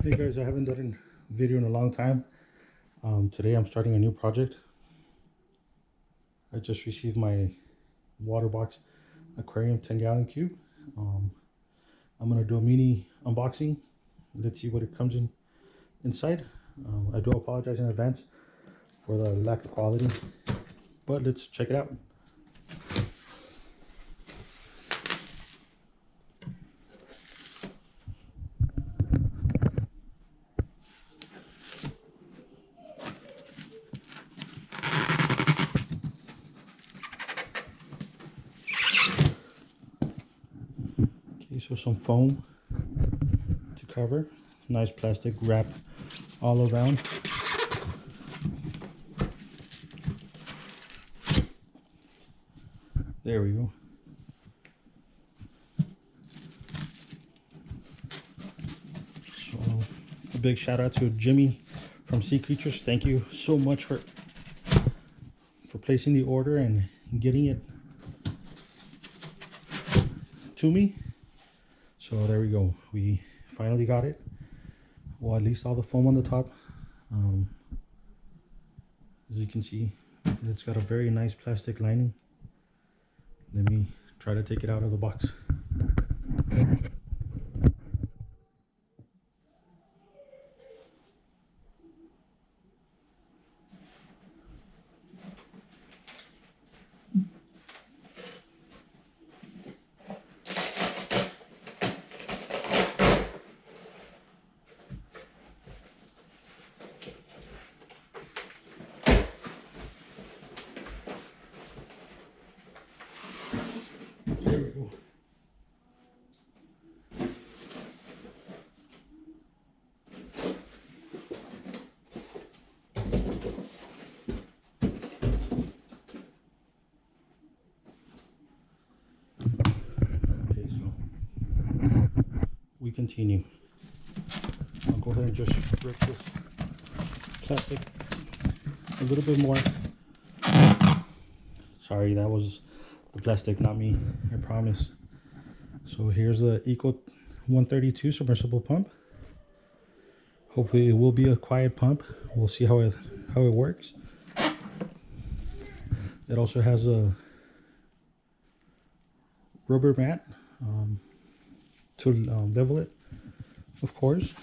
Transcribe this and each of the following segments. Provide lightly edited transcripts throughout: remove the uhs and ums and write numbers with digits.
Hey guys, I haven't done a video in a long time. Today I'm starting a new project. I just received my Waterbox Aquarium 10-gallon cube. I'm gonna do a mini unboxing. Let's see what it comes inside. I do apologize in advance for the lack of quality, but let's check it out. Okay, so some foam to cover, nice plastic wrap all around. There we go. So a big shout out to Jimmy from Sea Creatures. Thank you so much for placing the order and getting it to me. So there we go. We finally got it. Well, at least all the foam on the top. As you can see, it's got a very nice plastic lining. Let me try to take it out of the box. There we go. Okay, so we continue. I'll go ahead and just rip this plastic a little bit more. Sorry, that was the plastic, not me, I promise. So here's the Eco 132 submersible pump. Hopefully it will be a quiet pump. We'll see how it works. It also has a rubber mat to level it, of course.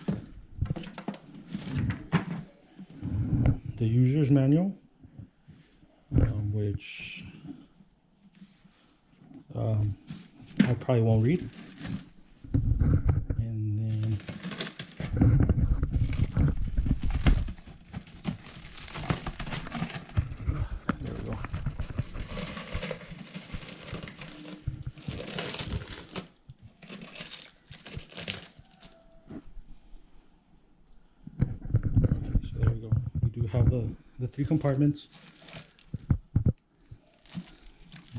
The user's manual, which I probably won't read. And then there we go. Okay, so there we go. We do have the 3 compartments.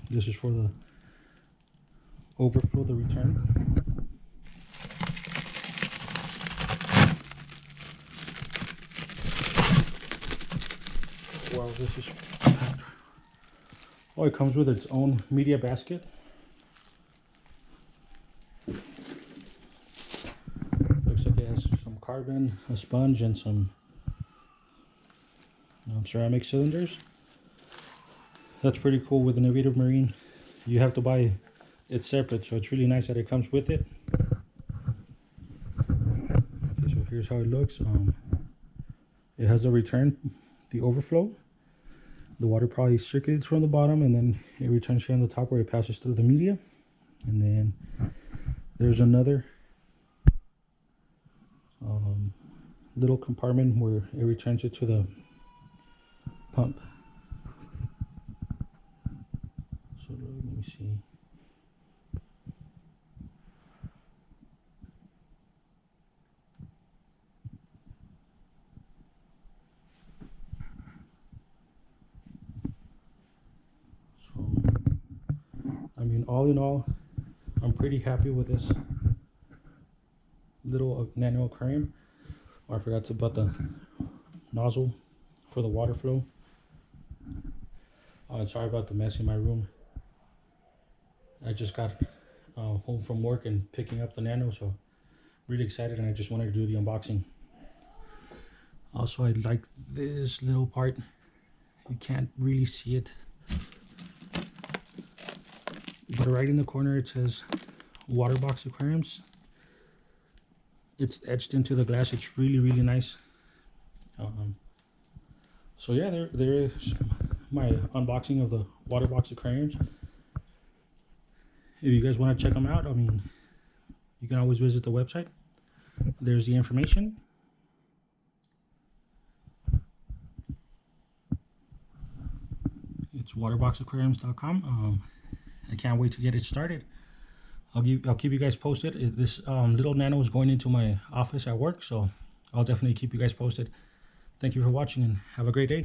This is for the overflow, the return. Wow, this is packed. Oh, it comes with its own media basket. Looks like it has some carbon, a sponge, and some ceramic cylinders. That's pretty cool. With Innovative Marine, you have to buy it separate, so it's really nice that it comes with it. Okay, so here's how it looks. It has a return, the overflow. The water probably circulates from the bottom, and then it returns here on the top where it passes through the media. And then there's another little compartment where it returns it to the pump. So let me see. I mean, all in all, I'm pretty happy with this little nano aquarium. Oh, I forgot about the nozzle for the water flow. Sorry about the mess in my room. I just got home from work and picking up the nano, so really excited, and I just wanted to do the unboxing. Also, I like this little part. You can't really see it, but right in the corner it says Waterbox Aquariums. It's etched into the glass. It's really nice. So yeah, there is my unboxing of the Waterbox Aquariums. If you guys want to check them out, I mean, you can always visit the website. There's the information. It's waterboxaquariums.com. I can't wait to get it started. I'll keep you guys posted. This little nano is going into my office at work, so I'll definitely keep you guys posted. Thank you for watching and have a great day.